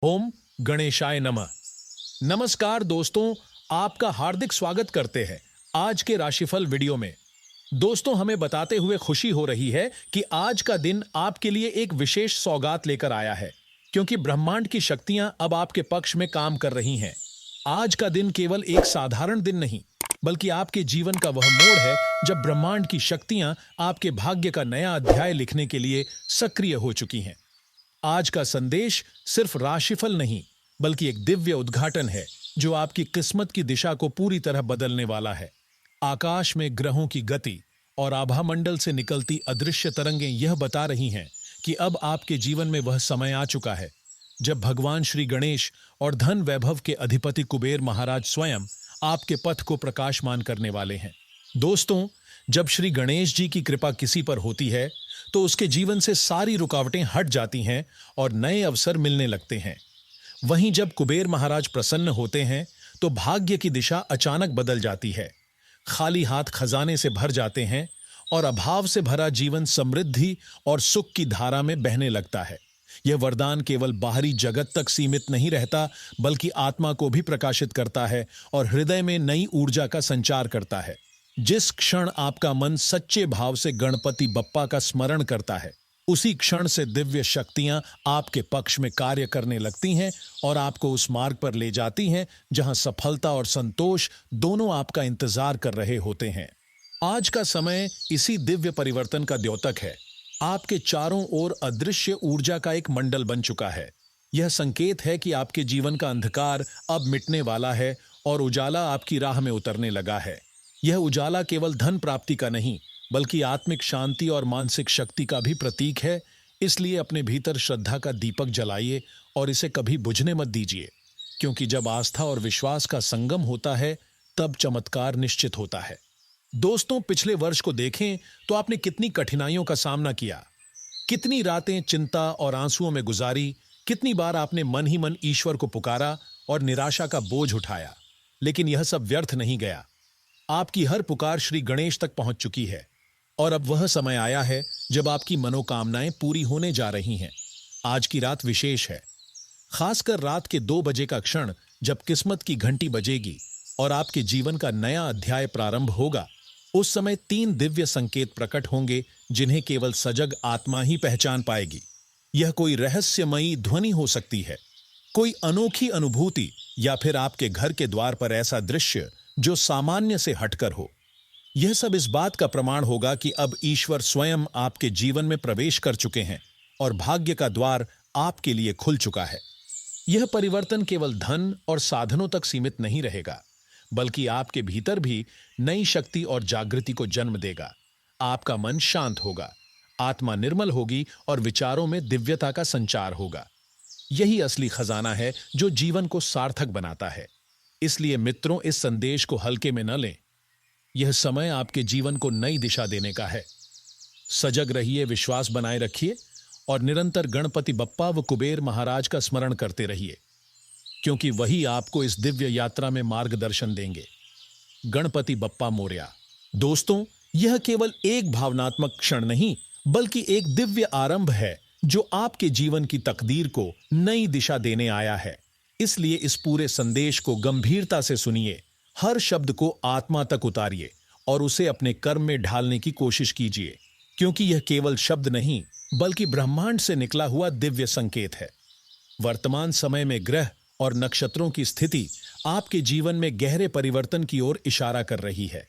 ओम गणेशाय नमः। नमस्कार दोस्तों, आपका हार्दिक स्वागत करते हैं आज के राशिफल वीडियो में। दोस्तों, हमें बताते हुए खुशी हो रही है कि आज का दिन आपके लिए एक विशेष सौगात लेकर आया है, क्योंकि ब्रह्मांड की शक्तियां अब आपके पक्ष में काम कर रही हैं। आज का दिन केवल एक साधारण दिन नहीं, बल्कि आपके जीवन का वह मोड़ है जब ब्रह्मांड की शक्तियां आपके भाग्य का नया अध्याय लिखने के लिए सक्रिय हो चुकी हैं। आज का संदेश सिर्फ राशिफल नहीं, बल्कि एक दिव्य उद्घाटन है जो आपकी किस्मत की दिशा को पूरी तरह बदलने वाला है। आकाश में ग्रहों की गति और आभामंडल से निकलती अदृश्य तरंगें यह बता रही हैं कि अब आपके जीवन में वह समय आ चुका है जब भगवान श्री गणेश और धन वैभव के अधिपति कुबेर महाराज स्वयं आपके पथ को प्रकाशमान करने वाले हैं। दोस्तों, जब श्री गणेश जी की कृपा किसी पर होती है तो उसके जीवन से सारी रुकावटें हट जाती हैं और नए अवसर मिलने लगते हैं। वहीं जब कुबेर महाराज प्रसन्न होते हैं तो भाग्य की दिशा अचानक बदल जाती है। खाली हाथ खजाने से भर जाते हैं और अभाव से भरा जीवन समृद्धि और सुख की धारा में बहने लगता है। यह वरदान केवल बाहरी जगत तक सीमित नहीं रहता, बल्कि आत्मा को भी प्रकाशित करता है और हृदय में नई ऊर्जा का संचार करता है। जिस क्षण आपका मन सच्चे भाव से गणपति बप्पा का स्मरण करता है, उसी क्षण से दिव्य शक्तियां आपके पक्ष में कार्य करने लगती हैं और आपको उस मार्ग पर ले जाती हैं जहां सफलता और संतोष दोनों आपका इंतजार कर रहे होते हैं। आज का समय इसी दिव्य परिवर्तन का द्योतक है। आपके चारों ओर अदृश्य ऊर्जा का एक मंडल बन चुका है। यह संकेत है कि आपके जीवन का अंधकार अब मिटने वाला है और उजाला आपकी राह में उतरने लगा है। यह उजाला केवल धन प्राप्ति का नहीं, बल्कि आत्मिक शांति और मानसिक शक्ति का भी प्रतीक है। इसलिए अपने भीतर श्रद्धा का दीपक जलाइए और इसे कभी बुझने मत दीजिए, क्योंकि जब आस्था और विश्वास का संगम होता है तब चमत्कार निश्चित होता है। दोस्तों, पिछले वर्ष को देखें तो आपने कितनी कठिनाइयों का सामना किया, कितनी रातें चिंता और आंसुओं में गुजारी, कितनी बार आपने मन ही मन ईश्वर को पुकारा और निराशा का बोझ उठाया। लेकिन यह सब व्यर्थ नहीं गया। आपकी हर पुकार श्री गणेश तक पहुंच चुकी है और अब वह समय आया है जब आपकी मनोकामनाएं पूरी होने जा रही हैं। आज की रात विशेष है, खासकर रात के 2 बजे का क्षण जब किस्मत की घंटी बजेगी और आपके जीवन का नया अध्याय प्रारंभ होगा। उस समय 3 दिव्य संकेत प्रकट होंगे जिन्हें केवल सजग आत्मा ही पहचान पाएगी। यह कोई रहस्यमयी ध्वनि हो सकती है, कोई अनोखी अनुभूति, या फिर आपके घर के द्वार पर ऐसा दृश्य जो सामान्य से हटकर हो। यह सब इस बात का प्रमाण होगा कि अब ईश्वर स्वयं आपके जीवन में प्रवेश कर चुके हैं और भाग्य का द्वार आपके लिए खुल चुका है। यह परिवर्तन केवल धन और साधनों तक सीमित नहीं रहेगा, बल्कि आपके भीतर भी नई शक्ति और जागृति को जन्म देगा। आपका मन शांत होगा, आत्मा निर्मल होगी और विचारों में दिव्यता का संचार होगा। यही असली खजाना है जो जीवन को सार्थक बनाता है। इसलिए मित्रों, इस संदेश को हल्के में न लें। यह समय आपके जीवन को नई दिशा देने का है। सजग रहिए, विश्वास बनाए रखिए और निरंतर गणपति बप्पा व कुबेर महाराज का स्मरण करते रहिए, क्योंकि वही आपको इस दिव्य यात्रा में मार्गदर्शन देंगे। गणपति बप्पा मोरया। दोस्तों, यह केवल एक भावनात्मक क्षण नहीं, बल्कि एक दिव्य आरंभ है जो आपके जीवन की तकदीर को नई दिशा देने आया है। इसलिए इस पूरे संदेश को गंभीरता से सुनिए, हर शब्द को आत्मा तक उतारिए और उसे अपने कर्म में ढालने की कोशिश कीजिए, क्योंकि यह केवल शब्द नहीं, बल्कि ब्रह्मांड से निकला हुआ दिव्य संकेत है। वर्तमान समय में ग्रह और नक्षत्रों की स्थिति आपके जीवन में गहरे परिवर्तन की ओर इशारा कर रही है।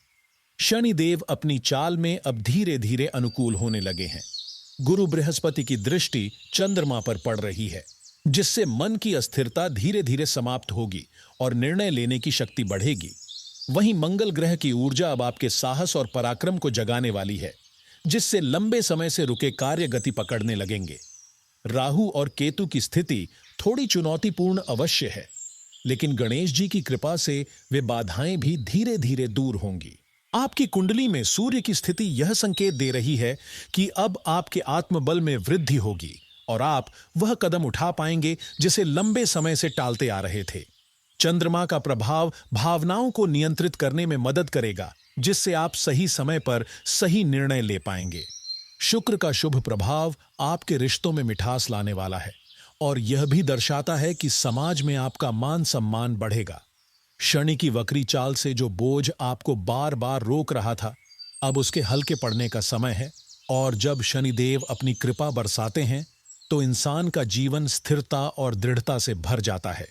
शनिदेव अपनी चाल में अब धीरे धीरे अनुकूल होने लगे हैं। गुरु बृहस्पति की दृष्टि चंद्रमा पर पड़ रही है, जिससे मन की अस्थिरता धीरे धीरे समाप्त होगी और निर्णय लेने की शक्ति बढ़ेगी। वहीं मंगल ग्रह की ऊर्जा अब आपके साहस और पराक्रम को जगाने वाली है, जिससे लंबे समय से रुके कार्य गति पकड़ने लगेंगे। राहु और केतु की स्थिति थोड़ी चुनौतीपूर्ण अवश्य है, लेकिन गणेश जी की कृपा से वे बाधाएं भी धीरे धीरे दूर होंगी। आपकी कुंडली में सूर्य की स्थिति यह संकेत दे रही है कि अब आपके आत्मबल में वृद्धि होगी और आप वह कदम उठा पाएंगे जिसे लंबे समय से टालते आ रहे थे। चंद्रमा का प्रभाव भावनाओं को नियंत्रित करने में मदद करेगा, जिससे आप सही समय पर सही निर्णय ले पाएंगे। शुक्र का शुभ प्रभाव आपके रिश्तों में मिठास लाने वाला है और यह भी दर्शाता है कि समाज में आपका मान सम्मान बढ़ेगा। शनि की वक्री चाल से जो बोझ आपको बार बार रोक रहा था, अब उसके हल्के पड़ने का समय है। और जब शनिदेव अपनी कृपा बरसाते हैं तो इंसान का जीवन स्थिरता और दृढ़ता से भर जाता है।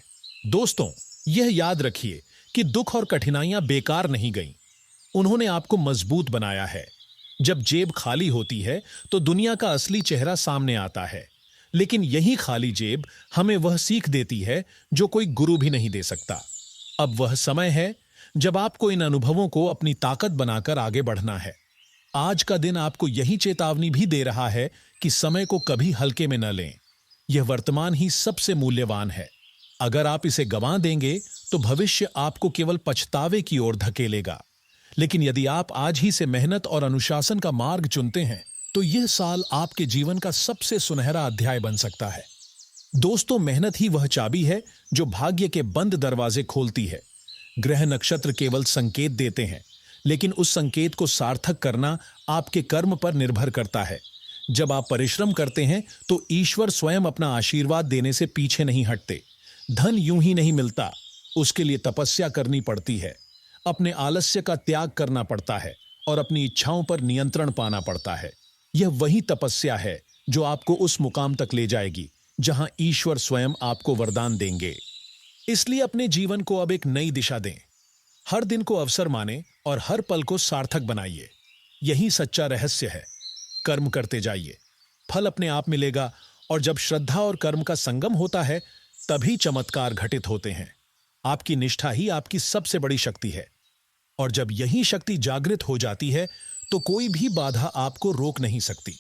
दोस्तों, यह याद रखिए कि दुख और कठिनाइयां बेकार नहीं गईं। उन्होंने आपको मजबूत बनाया है। जब जेब खाली होती है तो दुनिया का असली चेहरा सामने आता है, लेकिन यही खाली जेब हमें वह सीख देती है जो कोई गुरु भी नहीं दे सकता। अब वह समय है जब आपको इन अनुभवों को अपनी ताकत बनाकर आगे बढ़ना है। आज का दिन आपको यही चेतावनी भी दे रहा है कि समय को कभी हल्के में न लें। यह वर्तमान ही सबसे मूल्यवान है। अगर आप इसे गंवा देंगे तो भविष्य आपको केवल पछतावे की ओर धकेलेगा। लेकिन यदि आप आज ही से मेहनत और अनुशासन का मार्ग चुनते हैं तो यह साल आपके जीवन का सबसे सुनहरा अध्याय बन सकता है। दोस्तों, मेहनत ही वह चाबी है जो भाग्य के बंद दरवाजे खोलती है। ग्रह नक्षत्र केवल संकेत देते हैं, लेकिन उस संकेत को सार्थक करना आपके कर्म पर निर्भर करता है। जब आप परिश्रम करते हैं तो ईश्वर स्वयं अपना आशीर्वाद देने से पीछे नहीं हटते। धन यूं ही नहीं मिलता, उसके लिए तपस्या करनी पड़ती है, अपने आलस्य का त्याग करना पड़ता है और अपनी इच्छाओं पर नियंत्रण पाना पड़ता है। यह वही तपस्या है जो आपको उस मुकाम तक ले जाएगी जहां ईश्वर स्वयं आपको वरदान देंगे। इसलिए अपने जीवन को अब एक नई दिशा दें। हर दिन को अवसर माने और हर पल को सार्थक बनाइए। यही सच्चा रहस्य है। कर्म करते जाइए, फल अपने आप मिलेगा। और जब श्रद्धा और कर्म का संगम होता है तभी चमत्कार घटित होते हैं। आपकी निष्ठा ही आपकी सबसे बड़ी शक्ति है, और जब यही शक्ति जागृत हो जाती है तो कोई भी बाधा आपको रोक नहीं सकती।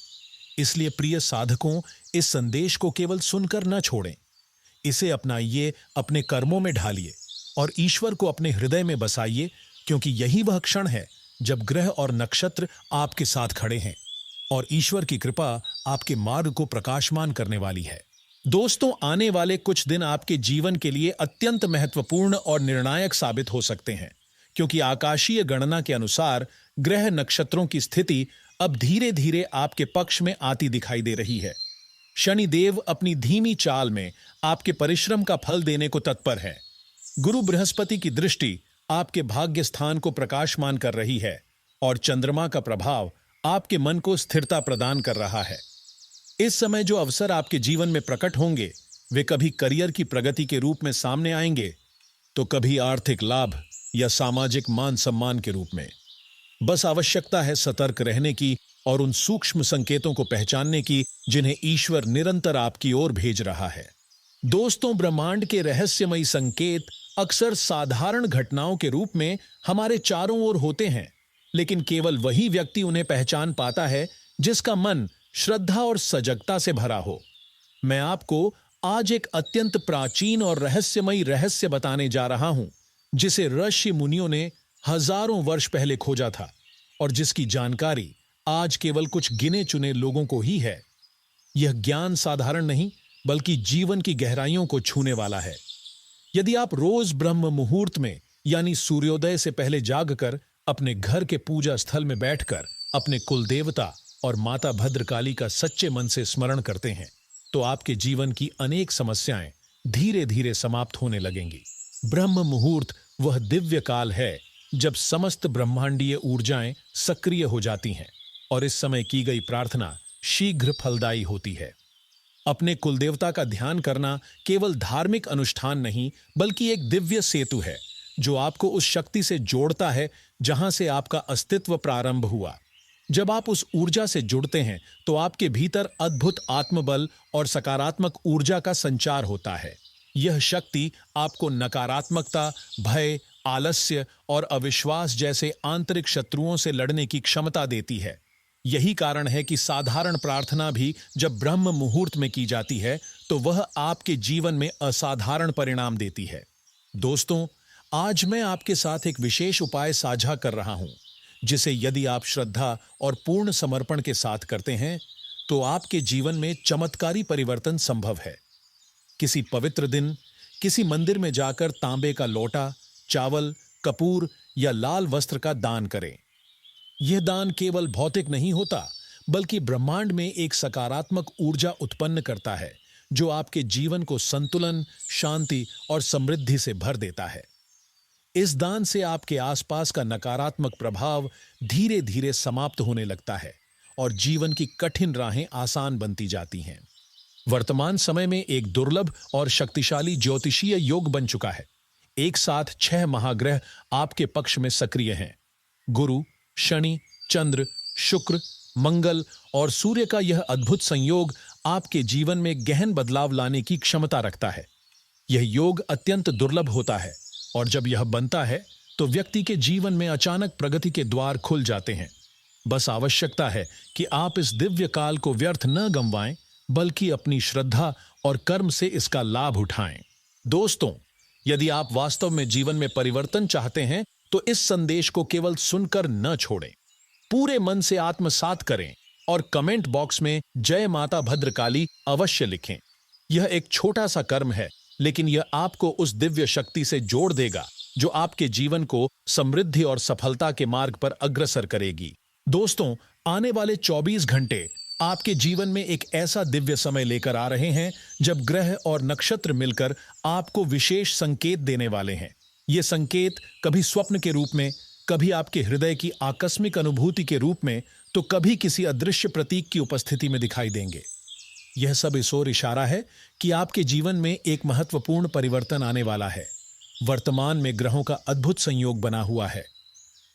इसलिए प्रिय साधकों, इस संदेश को केवल सुनकर न छोड़ें, इसे अपनाइए, अपने कर्मों में ढालिए और ईश्वर को अपने हृदय में बसाइए, क्योंकि यही वह क्षण है जब ग्रह और नक्षत्र आपके साथ खड़े हैं और ईश्वर की कृपा आपके मार्ग को प्रकाशमान करने वाली है। दोस्तों, आने वाले कुछ दिन आपके जीवन के लिए अत्यंत महत्वपूर्ण और निर्णायक साबित हो सकते हैं, क्योंकि आकाशीय गणना के अनुसार ग्रह नक्षत्रों की स्थिति अब धीरे धीरे आपके पक्ष में आती दिखाई दे रही है। शनिदेव अपनी धीमी चाल में आपके परिश्रम का फल देने को तत्पर है। गुरु बृहस्पति की दृष्टि आपके भाग्य स्थान को प्रकाशमान कर रही है और चंद्रमा का प्रभाव आपके मन को स्थिरता प्रदान कर रहा है। इस समय जो अवसर आपके जीवन में प्रकट होंगे वे कभी करियर की प्रगति के रूप में सामने आएंगे तो कभी आर्थिक लाभ या सामाजिक मान सम्मान के रूप में। बस आवश्यकता है सतर्क रहने की और उन सूक्ष्म संकेतों को पहचानने की जिन्हें ईश्वर निरंतर आपकी ओर भेज रहा है। दोस्तों, ब्रह्मांड के रहस्यमयी संकेत अक्सर साधारण घटनाओं के रूप में हमारे चारों ओर होते हैं, लेकिन केवल वही व्यक्ति उन्हें पहचान पाता है जिसका मन श्रद्धा और सजगता से भरा हो। मैं आपको आज एक अत्यंत प्राचीन और रहस्यमयी रहस्य बताने जा रहा हूं, जिसे ऋषि मुनियों ने हजारों वर्ष पहले खोजा था और जिसकी जानकारी आज केवल कुछ गिने चुने लोगों को ही है। यह ज्ञान साधारण नहीं, बल्कि जीवन की गहराइयों को छूने वाला है। यदि आप रोज ब्रह्म मुहूर्त में यानी सूर्योदय से पहले जागकर अपने घर के पूजा स्थल में बैठकर अपने कुल देवता और माता भद्रकाली का सच्चे मन से स्मरण करते हैं तो आपके जीवन की अनेक समस्याएं धीरे धीरे समाप्त होने लगेंगी। ब्रह्म मुहूर्त वह दिव्य काल है जब समस्त ब्रह्मांडीय ऊर्जाएं सक्रिय हो जाती हैं और इस समय की गई प्रार्थना शीघ्र फलदायी होती है। अपने कुलदेवता का ध्यान करना केवल धार्मिक अनुष्ठान नहीं, बल्कि एक दिव्य सेतु है जो आपको उस शक्ति से जोड़ता है जहां से आपका अस्तित्व प्रारंभ हुआ। जब आप उस ऊर्जा से जुड़ते हैं तो आपके भीतर अद्भुत आत्मबल और सकारात्मक ऊर्जा का संचार होता है। यह शक्ति आपको नकारात्मकता, भय, आलस्य और अविश्वास जैसे आंतरिक शत्रुओं से लड़ने की क्षमता देती है। यही कारण है कि साधारण प्रार्थना भी जब ब्रह्म मुहूर्त में की जाती है तो वह आपके जीवन में असाधारण परिणाम देती है। दोस्तों, आज मैं आपके साथ एक विशेष उपाय साझा कर रहा हूं, जिसे यदि आप श्रद्धा और पूर्ण समर्पण के साथ करते हैं तो आपके जीवन में चमत्कारी परिवर्तन संभव है। किसी पवित्र दिन किसी मंदिर में जाकर तांबे का लोटा, चावल, कपूर या लाल वस्त्र का दान करें। यह दान केवल भौतिक नहीं होता, बल्कि ब्रह्मांड में एक सकारात्मक ऊर्जा उत्पन्न करता है जो आपके जीवन को संतुलन, शांति और समृद्धि से भर देता है। इस दान से आपके आसपास का नकारात्मक प्रभाव धीरे धीरे समाप्त होने लगता है और जीवन की कठिन राहें आसान बनती जाती हैं। वर्तमान समय में एक दुर्लभ और शक्तिशाली ज्योतिषीय योग बन चुका है। एक साथ 6 महाग्रह आपके पक्ष में सक्रिय हैं। गुरु, शनि, चंद्र, शुक्र, मंगल और सूर्य का यह अद्भुत संयोग आपके जीवन में गहन बदलाव लाने की क्षमता रखता है। यह योग अत्यंत दुर्लभ होता है और जब यह बनता है तो व्यक्ति के जीवन में अचानक प्रगति के द्वार खुल जाते हैं। बस आवश्यकता है कि आप इस दिव्य काल को व्यर्थ न गंवाएं, बल्कि अपनी श्रद्धा और कर्म से इसका लाभ उठाएं। दोस्तों, यदि आप वास्तव में जीवन में परिवर्तन चाहते हैं तो इस संदेश को केवल सुनकर न छोड़ें, पूरे मन से आत्मसात करें और कमेंट बॉक्स में जय माता भद्रकाली अवश्य लिखें। यह एक छोटा सा कर्म है, लेकिन यह आपको उस दिव्य शक्ति से जोड़ देगा जो आपके जीवन को समृद्धि और सफलता के मार्ग पर अग्रसर करेगी। दोस्तों, आने वाले 24 घंटे आपके जीवन में एक ऐसा दिव्य समय लेकर आ रहे हैं जब ग्रह और नक्षत्र मिलकर आपको विशेष संकेत देने वाले हैं। ये संकेत कभी स्वप्न के रूप में, कभी आपके हृदय की आकस्मिक अनुभूति के रूप में, तो कभी किसी अदृश्य प्रतीक की उपस्थिति में दिखाई देंगे। यह सब इस ओर इशारा है कि आपके जीवन में एक महत्वपूर्ण परिवर्तन आने वाला है। वर्तमान में ग्रहों का अद्भुत संयोग बना हुआ है।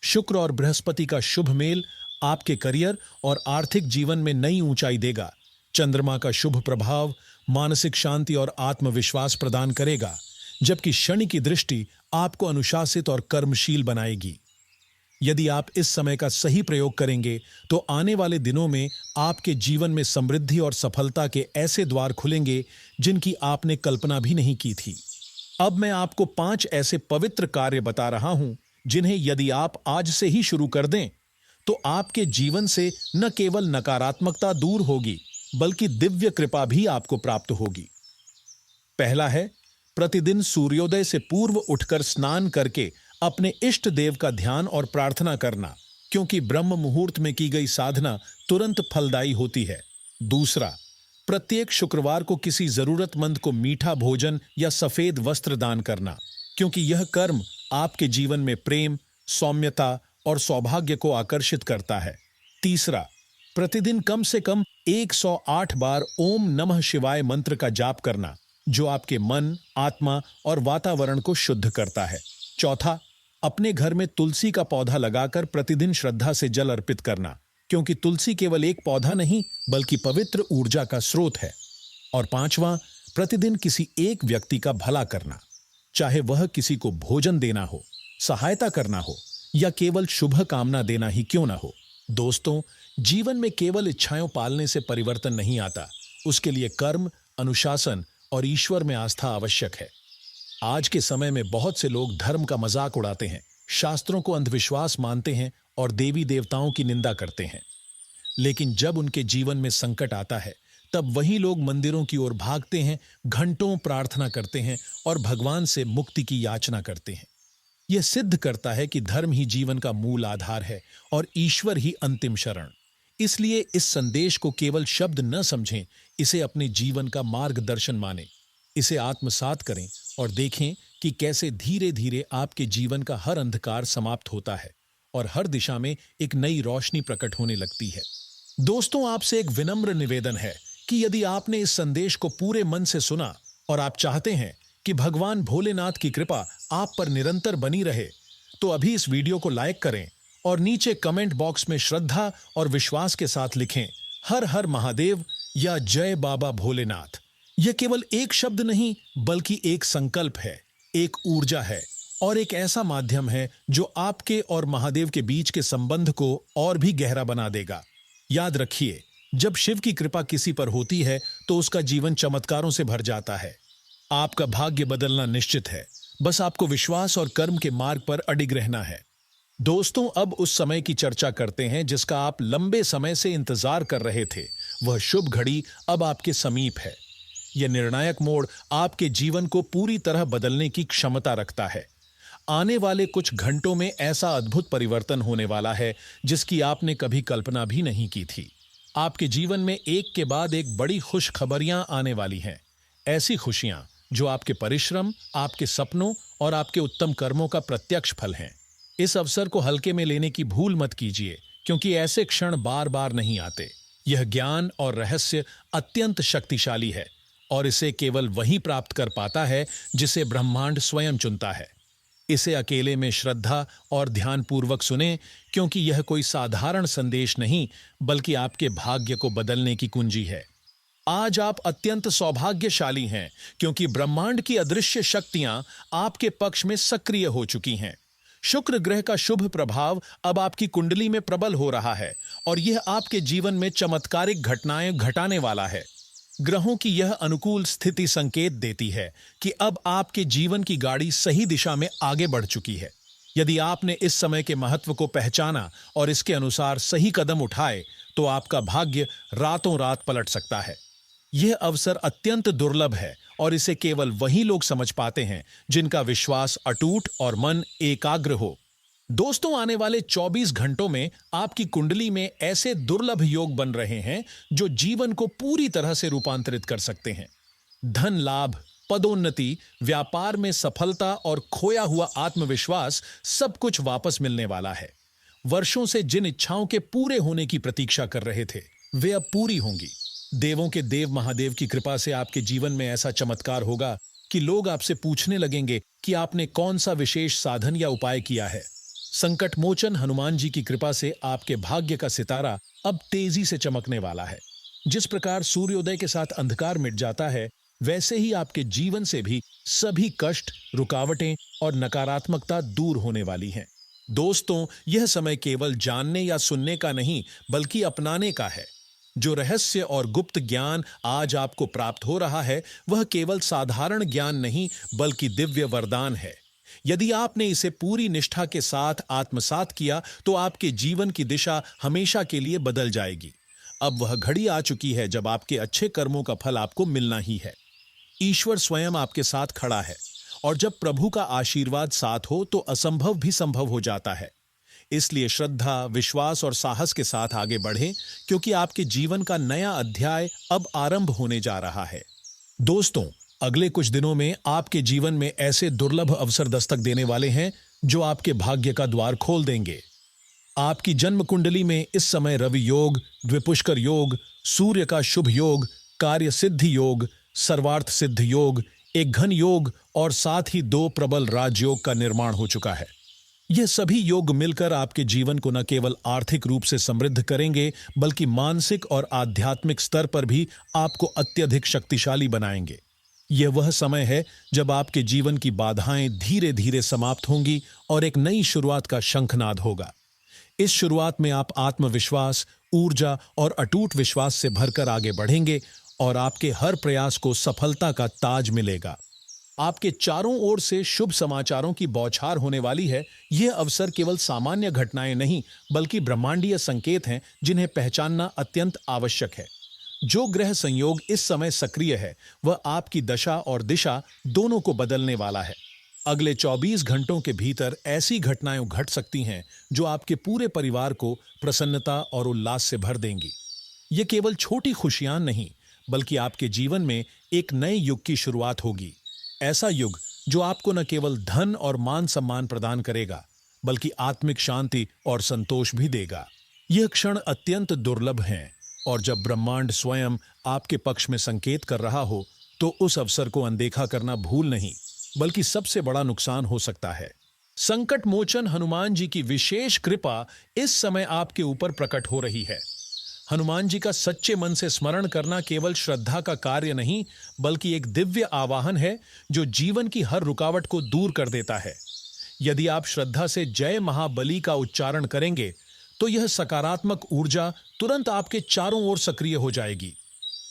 शुक्र और बृहस्पति का शुभ मेल आपके करियर और आर्थिक जीवन में नई ऊंचाई देगा। चंद्रमा का शुभ प्रभाव मानसिक शांति और आत्मविश्वास प्रदान करेगा, जबकि शनि की दृष्टि आपको अनुशासित और कर्मशील बनाएगी। यदि आप इस समय का सही प्रयोग करेंगे तो आने वाले दिनों में आपके जीवन में समृद्धि और सफलता के ऐसे द्वार खुलेंगे जिनकी आपने कल्पना भी नहीं की थी। अब मैं आपको 5 ऐसे पवित्र कार्य बता रहा हूं जिन्हें यदि आप आज से ही शुरू कर दें तो आपके जीवन से न केवल नकारात्मकता दूर होगी, बल्कि दिव्य कृपा भी आपको प्राप्त होगी। पहला है, प्रतिदिन सूर्योदय से पूर्व उठकर स्नान करके अपने इष्ट देव का ध्यान और प्रार्थना करना, क्योंकि ब्रह्म मुहूर्त में की गई साधना तुरंत फलदायी होती है। दूसरा, प्रत्येक शुक्रवार को किसी जरूरतमंद को मीठा भोजन या सफेद वस्त्र दान करना, क्योंकि यह कर्म आपके जीवन में प्रेम, सौम्यता और सौभाग्य को आकर्षित करता है। तीसरा, प्रतिदिन कम से कम 108 बार ओम नमः शिवाय मंत्र का जाप करना, जो आपके मन, आत्मा और वातावरण को शुद्ध करता है। चौथा, अपने घर में तुलसी का पौधा लगाकर प्रतिदिन श्रद्धा से जल अर्पित करना, क्योंकि तुलसी केवल एक पौधा नहीं बल्कि पवित्र ऊर्जा का स्रोत है। और पांचवां, प्रतिदिन किसी एक व्यक्ति का भला करना, चाहे वह किसी को भोजन देना हो, सहायता करना हो या केवल शुभ कामना देना ही क्यों ना हो। दोस्तों, जीवन में केवल इच्छाएं पालने से परिवर्तन नहीं आता, उसके लिए कर्म, अनुशासन और ईश्वर में आस्था आवश्यक है। आज के समय में बहुत से लोग धर्म का मजाक उड़ाते हैं, शास्त्रों को अंधविश्वास मानते हैं और देवी देवताओं की निंदा करते हैं। लेकिन जब उनके जीवन में संकट आता है तब वही लोग मंदिरों की ओर भागते हैं, घंटों प्रार्थना करते हैं और भगवान से मुक्ति की याचना करते हैं। यह सिद्ध करता है कि धर्म ही जीवन का मूल आधार है और ईश्वर ही अंतिम शरण। इसलिए इस संदेश को केवल शब्द न समझें, इसे अपने जीवन का मार्गदर्शन मानें। इसे आत्मसात करें और देखें कि कैसे धीरे धीरे आपके जीवन का हर अंधकार समाप्त होता है और हर दिशा में एक नई रोशनी प्रकट होने लगती है। दोस्तों, आपसे एक विनम्र निवेदन है कि यदि आपने इस संदेश को पूरे मन से सुना और आप चाहते हैं कि भगवान भोलेनाथ की कृपा आप पर निरंतर बनी रहे, तो अभी इस वीडियो को लाइक करें और नीचे कमेंट बॉक्स में श्रद्धा और विश्वास के साथ लिखें, हर हर महादेव या जय बाबा भोलेनाथ। यह केवल एक शब्द नहीं बल्कि एक संकल्प है, एक ऊर्जा है और एक ऐसा माध्यम है जो आपके और महादेव के बीच के संबंध को और भी गहरा बना देगा। याद रखिए, जब शिव की कृपा किसी पर होती है तो उसका जीवन चमत्कारों से भर जाता है। आपका भाग्य बदलना निश्चित है, बस आपको विश्वास और कर्म के मार्ग पर अडिग रहना है। दोस्तों, अब उस समय की चर्चा करते हैं जिसका आप लंबे समय से इंतजार कर रहे थे। वह शुभ घड़ी अब आपके समीप है। यह निर्णायक मोड़ आपके जीवन को पूरी तरह बदलने की क्षमता रखता है। आने वाले कुछ घंटों में ऐसा अद्भुत परिवर्तन होने वाला है जिसकी आपने कभी कल्पना भी नहीं की थी। आपके जीवन में एक के बाद एक बड़ी खुशखबरियां आने वाली हैं। ऐसी खुशियां जो आपके परिश्रम, आपके सपनों और आपके उत्तम कर्मों का प्रत्यक्ष फल हैं। इस अवसर को हल्के में लेने की भूल मत कीजिए, क्योंकि ऐसे क्षण बार बार नहीं आते। यह ज्ञान और रहस्य अत्यंत शक्तिशाली है और इसे केवल वही प्राप्त कर पाता है जिसे ब्रह्मांड स्वयं चुनता है। इसे अकेले में श्रद्धा और ध्यानपूर्वक सुने, क्योंकि यह कोई साधारण संदेश नहीं, बल्कि आपके भाग्य को बदलने की कुंजी है। आज आप अत्यंत सौभाग्यशाली हैं, क्योंकि ब्रह्मांड की अदृश्य शक्तियां आपके पक्ष में सक्रिय हो चुकी हैं। शुक्र ग्रह का शुभ प्रभाव अब आपकी कुंडली में प्रबल हो रहा है और यह आपके जीवन में चमत्कारिक घटनाएं घटाने वाला है। ग्रहों की यह अनुकूल स्थिति संकेत देती है कि अब आपके जीवन की गाड़ी सही दिशा में आगे बढ़ चुकी है। यदि आपने इस समय के महत्व को पहचाना और इसके अनुसार सही कदम उठाए, तो आपका भाग्य रातों रात पलट सकता है। यह अवसर अत्यंत दुर्लभ है और इसे केवल वही लोग समझ पाते हैं जिनका विश्वास अटूट और मन एकाग्र हो। दोस्तों, आने वाले 24 घंटों में आपकी कुंडली में ऐसे दुर्लभ योग बन रहे हैं जो जीवन को पूरी तरह से रूपांतरित कर सकते हैं। धन लाभ, पदोन्नति, व्यापार में सफलता और खोया हुआ आत्मविश्वास, सब कुछ वापस मिलने वाला है। वर्षों से जिन इच्छाओं के पूरे होने की प्रतीक्षा कर रहे थे, वे अब पूरी होंगी। देवों के देव महादेव की कृपा से आपके जीवन में ऐसा चमत्कार होगा कि लोग आपसे पूछने लगेंगे कि आपने कौन सा विशेष साधन या उपाय किया है। संकट मोचन हनुमान जी की कृपा से आपके भाग्य का सितारा अब तेजी से चमकने वाला है। जिस प्रकार सूर्योदय के साथ अंधकार मिट जाता है, वैसे ही आपके जीवन से भी सभी कष्ट, रुकावटें और नकारात्मकता दूर होने वाली हैं। दोस्तों, यह समय केवल जानने या सुनने का नहीं, बल्कि अपनाने का है। जो रहस्य और गुप्त ज्ञान आज आपको प्राप्त हो रहा है, वह केवल साधारण ज्ञान नहीं, बल्कि दिव्य वरदान है। यदि आपने इसे पूरी निष्ठा के साथ आत्मसात किया, तो आपके जीवन की दिशा हमेशा के लिए बदल जाएगी। अब वह घड़ी आ चुकी है जब आपके अच्छे कर्मों का फल आपको मिलना ही है। ईश्वर स्वयं आपके साथ खड़ा है और जब प्रभु का आशीर्वाद साथ हो तो असंभव भी संभव हो जाता है। इसलिए श्रद्धा, विश्वास और साहस के साथ आगे बढ़ें, क्योंकि आपके जीवन का नया अध्याय अब आरंभ होने जा रहा है। दोस्तों, अगले कुछ दिनों में आपके जीवन में ऐसे दुर्लभ अवसर दस्तक देने वाले हैं जो आपके भाग्य का द्वार खोल देंगे। आपकी जन्म कुंडली में इस समय रवि योग, द्विपुष्कर योग, सूर्य का शुभ योग, कार्य सिद्धि योग, सर्वार्थ सिद्ध योग, एक घन योग और साथ ही 2 प्रबल राजयोग का निर्माण हो चुका है। यह सभी योग मिलकर आपके जीवन को न केवल आर्थिक रूप से समृद्ध करेंगे, बल्कि मानसिक और आध्यात्मिक स्तर पर भी आपको अत्यधिक शक्तिशाली बनाएंगे। यह वह समय है जब आपके जीवन की बाधाएं धीरे धीरे समाप्त होंगी और एक नई शुरुआत का शंखनाद होगा। इस शुरुआत में आप आत्मविश्वास, ऊर्जा और अटूट विश्वास से भरकर आगे बढ़ेंगे और आपके हर प्रयास को सफलता का ताज मिलेगा। आपके चारों ओर से शुभ समाचारों की बौछार होने वाली है। यह अवसर केवल सामान्य घटनाएं नहीं, बल्कि ब्रह्मांडीय संकेत हैं जिन्हें पहचानना अत्यंत आवश्यक है। जो ग्रह संयोग इस समय सक्रिय है, वह आपकी दशा और दिशा दोनों को बदलने वाला है। अगले 24 घंटों के भीतर ऐसी घटनाएं घट सकती हैं जो आपके पूरे परिवार को प्रसन्नता और उल्लास से भर देंगी। ये केवल छोटी खुशियां नहीं, बल्कि आपके जीवन में एक नए युग की शुरुआत होगी। ऐसा युग जो आपको न केवल धन और मान सम्मान प्रदान करेगा, बल्कि आत्मिक शांति और संतोष भी देगा। यह क्षण अत्यंत दुर्लभ हैं और जब ब्रह्मांड स्वयं आपके पक्ष में संकेत कर रहा हो, तो उस अवसर को अनदेखा करना भूल नहीं, बल्कि सबसे बड़ा नुकसान हो सकता है। संकट मोचन हनुमान जी की विशेष कृपा इस समय आपके ऊपर प्रकट हो रही है। हनुमान जी का सच्चे मन से स्मरण करना केवल श्रद्धा का कार्य नहीं, बल्कि एक दिव्य आवाहन है जो जीवन की हर रुकावट को दूर कर देता है। यदि आप श्रद्धा से जय महाबली का उच्चारण करेंगे, तो यह सकारात्मक ऊर्जा तुरंत आपके चारों ओर सक्रिय हो जाएगी।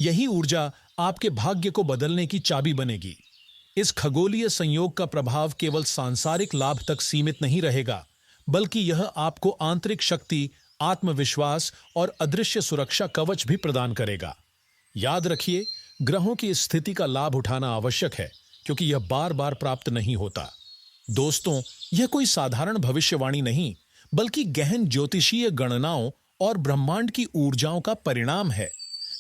यही ऊर्जा आपके भाग्य को बदलने की चाबी बनेगी। इस खगोलीय संयोग का प्रभाव केवल सांसारिक लाभ तक सीमित नहीं रहेगा, बल्कि यह आपको आंतरिक शक्ति, आत्मविश्वास और अदृश्य सुरक्षा कवच भी प्रदान करेगा। याद रखिए, ग्रहों की स्थिति का लाभ उठाना आवश्यक है, क्योंकि यह बार बार प्राप्त नहीं होता। दोस्तों, यह कोई साधारण भविष्यवाणी नहीं, बल्कि गहन ज्योतिषीय गणनाओं और ब्रह्मांड की ऊर्जाओं का परिणाम है।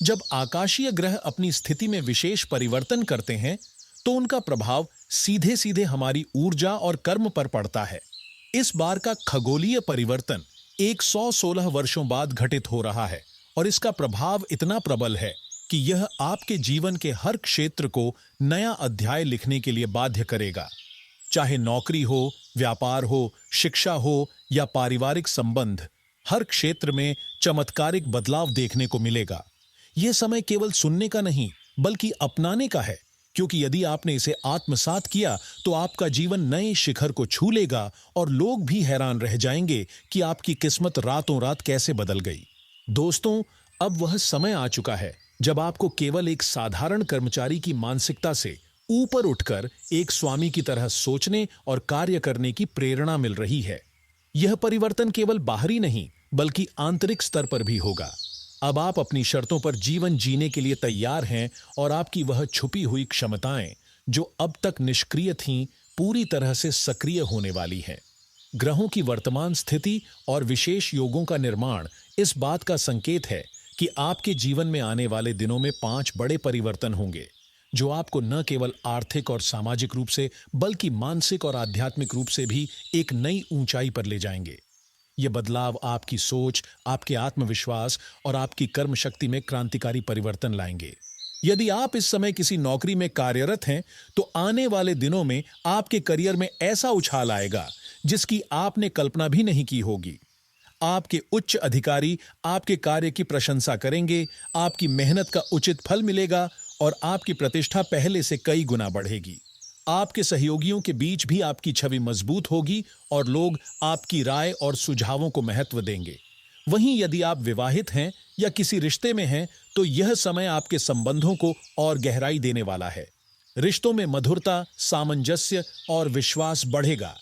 जब आकाशीय ग्रह अपनी स्थिति में विशेष परिवर्तन करते हैं तो उनका प्रभाव सीधे सीधे हमारी ऊर्जा और कर्म पर पड़ता है। इस बार का खगोलीय परिवर्तन 116 वर्षों बाद घटित हो रहा है और इसका प्रभाव इतना प्रबल है कि यह आपके जीवन के हर क्षेत्र को नया अध्याय लिखने के लिए बाध्य करेगा। चाहे नौकरी हो, व्यापार हो, शिक्षा हो या पारिवारिक संबंध, हर क्षेत्र में चमत्कारिक बदलाव देखने को मिलेगा। यह समय केवल सुनने का नहीं बल्कि अपनाने का है, क्योंकि यदि आपने इसे आत्मसात किया तो आपका जीवन नए शिखर को छू लेगा और लोग भी हैरान रह जाएंगे कि आपकी किस्मत रातों रात कैसे बदल गई। दोस्तों, अब वह समय आ चुका है जब आपको केवल एक साधारण कर्मचारी की मानसिकता से ऊपर उठकर एक स्वामी की तरह सोचने और कार्य करने की प्रेरणा मिल रही है। यह परिवर्तन केवल बाहरी नहीं बल्कि आंतरिक स्तर पर भी होगा। अब आप अपनी शर्तों पर जीवन जीने के लिए तैयार हैं और आपकी वह छुपी हुई क्षमताएं जो अब तक निष्क्रिय थीं, पूरी तरह से सक्रिय होने वाली हैं। ग्रहों की वर्तमान स्थिति और विशेष योगों का निर्माण इस बात का संकेत है कि आपके जीवन में आने वाले दिनों में 5 बड़े परिवर्तन होंगे जो आपको न केवल आर्थिक और सामाजिक रूप से बल्कि मानसिक और आध्यात्मिक रूप से भी एक नई ऊंचाई पर ले जाएंगे। ये बदलाव आपकी सोच, आपके आत्मविश्वास और आपकी कर्म शक्ति में क्रांतिकारी परिवर्तन लाएंगे। यदि आप इस समय किसी नौकरी में कार्यरत हैं तो आने वाले दिनों में आपके करियर में ऐसा उछाल आएगा जिसकी आपने कल्पना भी नहीं की होगी। आपके उच्च अधिकारी आपके कार्य की प्रशंसा करेंगे, आपकी मेहनत का उचित फल मिलेगा और आपकी प्रतिष्ठा पहले से कई गुना बढ़ेगी। आपके सहयोगियों के बीच भी आपकी छवि मजबूत होगी और लोग आपकी राय और सुझावों को महत्व देंगे। वहीं यदि आप विवाहित हैं या किसी रिश्ते में हैं तो यह समय आपके संबंधों को और गहराई देने वाला है। रिश्तों में मधुरता, सामंजस्य और विश्वास बढ़ेगा।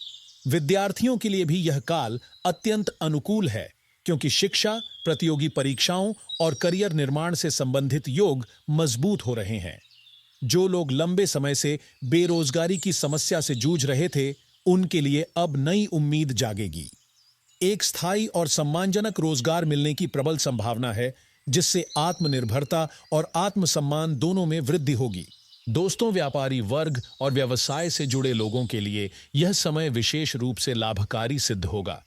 विद्यार्थियों के लिए भी यह काल अत्यंत अनुकूल है क्योंकि शिक्षा, प्रतियोगी परीक्षाओं और करियर निर्माण से संबंधित योग मजबूत हो रहे हैं। जो लोग लंबे समय से बेरोजगारी की समस्या से जूझ रहे थे, उनके लिए अब नई उम्मीद जागेगी। एक स्थायी और सम्मानजनक रोजगार मिलने की प्रबल संभावना है, जिससे आत्मनिर्भरता और आत्मसम्मान दोनों में वृद्धि होगी। दोस्तों, व्यापारी वर्ग और व्यवसाय से जुड़े लोगों के लिए यह समय विशेष रूप से लाभकारी सिद्ध होगा।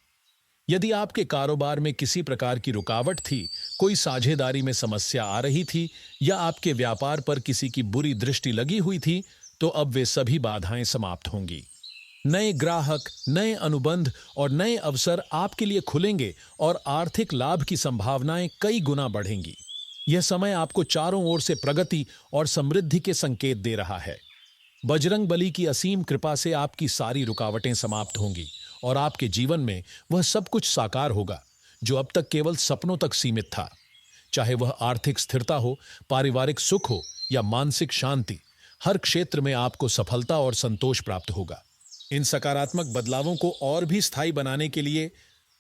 यदि आपके कारोबार में किसी प्रकार की रुकावट थी, कोई साझेदारी में समस्या आ रही थी या आपके व्यापार पर किसी की बुरी दृष्टि लगी हुई थी, तो अब वे सभी बाधाएं समाप्त होंगी। नए ग्राहक, नए अनुबंध और नए अवसर आपके लिए खुलेंगे और आर्थिक लाभ की संभावनाएं कई गुना बढ़ेंगी। यह समय आपको चारों ओर से प्रगति और समृद्धि के संकेत दे रहा है। बजरंगबली की असीम कृपा से आपकी सारी रुकावटें समाप्त होंगी और आपके जीवन में वह सब कुछ साकार होगा जो अब तक केवल सपनों तक सीमित था। चाहे वह आर्थिक स्थिरता हो, पारिवारिक सुख हो या मानसिक शांति, हर क्षेत्र में आपको सफलता और संतोष प्राप्त होगा। इन सकारात्मक बदलावों को और भी स्थायी बनाने के लिए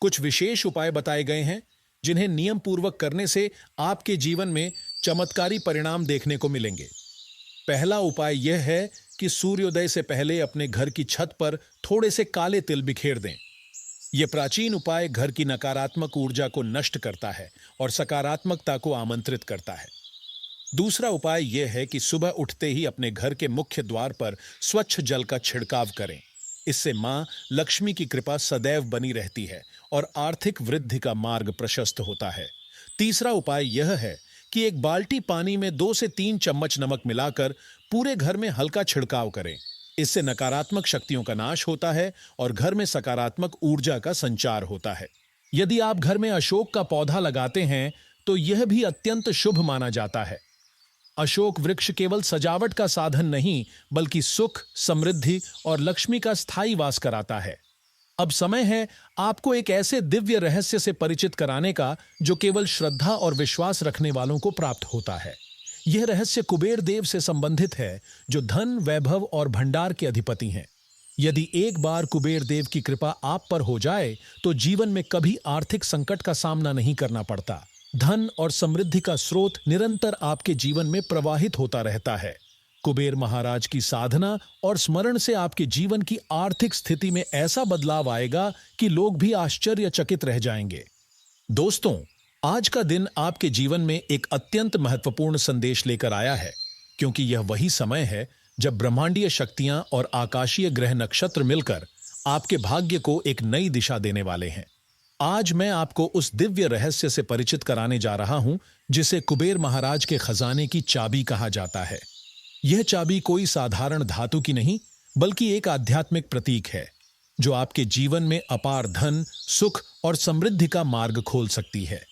कुछ विशेष उपाय बताए गए हैं जिन्हें नियम पूर्वक करने से आपके जीवन में चमत्कारी परिणाम देखने को मिलेंगे। पहला उपाय यह है कि सूर्योदय से पहले अपने घर की छत पर थोड़े से काले तिल बिखेर दें। यह प्राचीन उपाय घर की नकारात्मक ऊर्जा को नष्ट करता है और सकारात्मकता को आमंत्रित करता है। दूसरा उपाय यह है कि सुबह उठते ही अपने घर के मुख्य द्वार पर स्वच्छ जल का छिड़काव करें। इससे मां लक्ष्मी की कृपा सदैव बनी रहती है और आर्थिक वृद्धि का मार्ग प्रशस्त होता है। तीसरा उपाय यह है कि एक बाल्टी पानी में 2 से 3 चम्मच नमक मिलाकर पूरे घर में हल्का छिड़काव करें। इससे नकारात्मक शक्तियों का नाश होता है और घर में सकारात्मक ऊर्जा का संचार होता है। यदि आप घर में अशोक का पौधा लगाते हैं तो यह भी अत्यंत शुभ माना जाता है। अशोक वृक्ष केवल सजावट का साधन नहीं बल्कि सुख, समृद्धि और लक्ष्मी का स्थायी वास कराता है। अब समय है आपको एक ऐसे दिव्य रहस्य से परिचित कराने का जो केवल श्रद्धा और विश्वास रखने वालों को प्राप्त होता है। यह रहस्य कुबेर देव से संबंधित है जो धन, वैभव और भंडार के अधिपति हैं। यदि एक बार कुबेर देव की कृपा आप पर हो जाए तो जीवन में कभी आर्थिक संकट का सामना नहीं करना पड़ता। धन और समृद्धि का स्रोत निरंतर आपके जीवन में प्रवाहित होता रहता है। कुबेर महाराज की साधना और स्मरण से आपके जीवन की आर्थिक स्थिति में ऐसा बदलाव आएगा कि लोग भी आश्चर्यचकित रह जाएंगे। दोस्तों, आज का दिन आपके जीवन में एक अत्यंत महत्वपूर्ण संदेश लेकर आया है, क्योंकि यह वही समय है जब ब्रह्मांडीय शक्तियां और आकाशीय ग्रह नक्षत्र मिलकर आपके भाग्य को एक नई दिशा देने वाले हैं। आज मैं आपको उस दिव्य रहस्य से परिचित कराने जा रहा हूं जिसे कुबेर महाराज के खजाने की चाबी कहा जाता है। यह चाबी कोई साधारण धातु की नहीं, बल्कि एक आध्यात्मिक प्रतीक है जो आपके जीवन में अपार धन, सुख और समृद्धि का मार्ग खोल सकती है।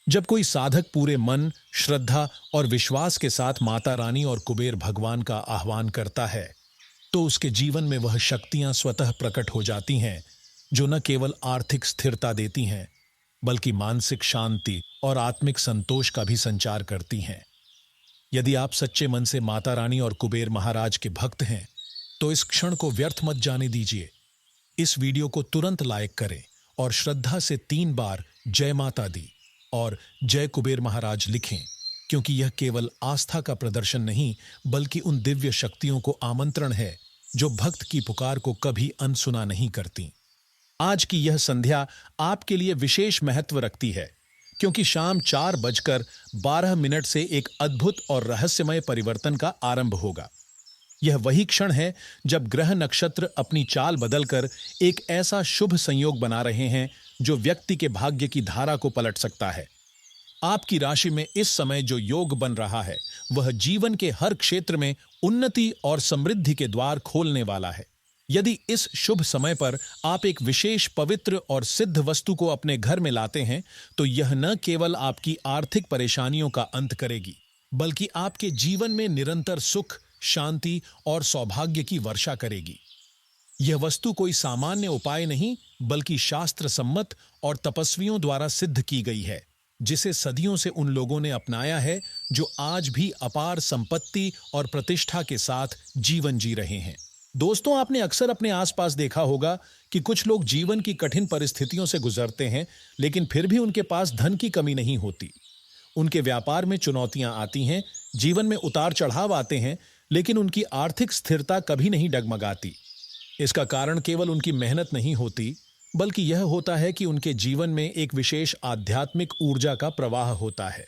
जब कोई साधक पूरे मन, श्रद्धा और विश्वास के साथ माता रानी और कुबेर भगवान का आह्वान करता है, तो उसके जीवन में वह शक्तियां स्वतः प्रकट हो जाती हैं जो न केवल आर्थिक स्थिरता देती हैं, बल्कि मानसिक शांति और आत्मिक संतोष का भी संचार करती हैं। यदि आप सच्चे मन से माता रानी और कुबेर महाराज के भक्त हैं, तो इस क्षण को व्यर्थ मत जाने दीजिए। इस वीडियो को तुरंत लाइक करें और श्रद्धा से 3 बार जय माता दी और जय कुबेर महाराज लिखें, क्योंकि यह केवल आस्था का प्रदर्शन नहीं, बल्कि उन दिव्य शक्तियों को आमंत्रण है जो भक्त की पुकार को कभी अनसुना नहीं करती। आज की यह संध्या आपके लिए विशेष महत्व रखती है, क्योंकि शाम 4:12 से एक अद्भुत और रहस्यमय परिवर्तन का आरंभ होगा। यह वही क्षण है जब ग्रह नक्षत्र अपनी चाल बदलकर एक ऐसा शुभ संयोग बना रहे हैं जो व्यक्ति के भाग्य की धारा को पलट सकता है। आपकी राशि में इस समय जो योग बन रहा है, वह जीवन के हर क्षेत्र में उन्नति और समृद्धि के द्वार खोलने वाला है। यदि इस शुभ समय पर आप एक विशेष पवित्र और सिद्ध वस्तु को अपने घर में लाते हैं, तो यह न केवल आपकी आर्थिक परेशानियों का अंत करेगी, बल्कि आपके जीवन में निरंतर सुख, शांति और सौभाग्य की वर्षा करेगी। यह वस्तु कोई सामान्य उपाय नहीं, बल्कि शास्त्र सम्मत और तपस्वियों द्वारा सिद्ध की गई है, जिसे सदियों से उन लोगों ने अपनाया है जो आज भी अपार संपत्ति और प्रतिष्ठा के साथ जीवन जी रहे हैं। दोस्तों, आपने अक्सर अपने आसपास देखा होगा कि कुछ लोग जीवन की कठिन परिस्थितियों से गुजरते हैं, लेकिन फिर भी उनके पास धन की कमी नहीं होती। उनके व्यापार में चुनौतियां आती हैं, जीवन में उतार चढ़ाव आते हैं, लेकिन उनकी आर्थिक स्थिरता कभी नहीं डगमगाती। इसका कारण केवल उनकी मेहनत नहीं होती, बल्कि यह होता है कि उनके जीवन में एक विशेष आध्यात्मिक ऊर्जा का प्रवाह होता है।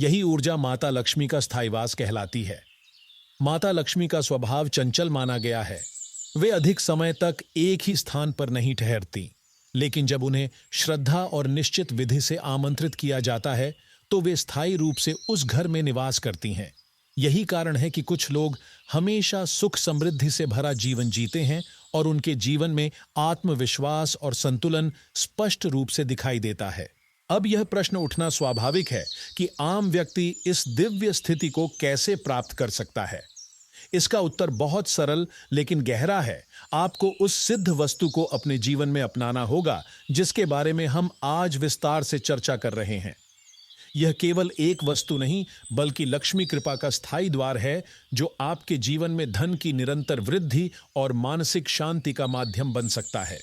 यही ऊर्जा माता लक्ष्मी का स्थायीवास कहलाती है। माता लक्ष्मी का स्वभाव चंचल माना गया है। वे अधिक समय तक एक ही स्थान पर नहीं ठहरती, लेकिन जब उन्हें श्रद्धा और निश्चित विधि से आमंत्रित किया जाता है, तो वे स्थायी रूप से उस घर में निवास करती हैं। यही कारण है कि कुछ लोग हमेशा सुख समृद्धि से भरा जीवन जीते हैं और उनके जीवन में आत्मविश्वास और संतुलन स्पष्ट रूप से दिखाई देता है। अब यह प्रश्न उठना स्वाभाविक है कि आम व्यक्ति इस दिव्य स्थिति को कैसे प्राप्त कर सकता है। इसका उत्तर बहुत सरल लेकिन गहरा है। आपको उस सिद्ध वस्तु को अपने जीवन में अपनाना होगा जिसके बारे में हम आज विस्तार से चर्चा कर रहे हैं। यह केवल एक वस्तु नहीं, बल्कि लक्ष्मी कृपा का स्थायी द्वार है जो आपके जीवन में धन की निरंतर वृद्धि और मानसिक शांति का माध्यम बन सकता है।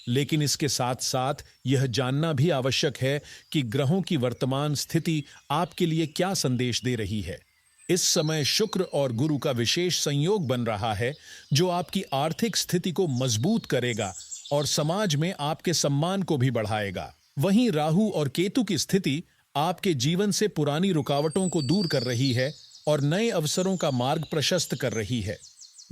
लेकिन इसके साथ साथ यह जानना भी आवश्यक है कि ग्रहों की वर्तमान स्थिति आपके लिए क्या संदेश दे रही है। इस समय शुक्र और गुरु का विशेष संयोग बन रहा है जो आपकी आर्थिक स्थिति को मजबूत करेगा और समाज में आपके सम्मान को भी बढ़ाएगा। वहीं राहु और केतु की स्थिति आपके जीवन से पुरानी रुकावटों को दूर कर रही है और नए अवसरों का मार्ग प्रशस्त कर रही है।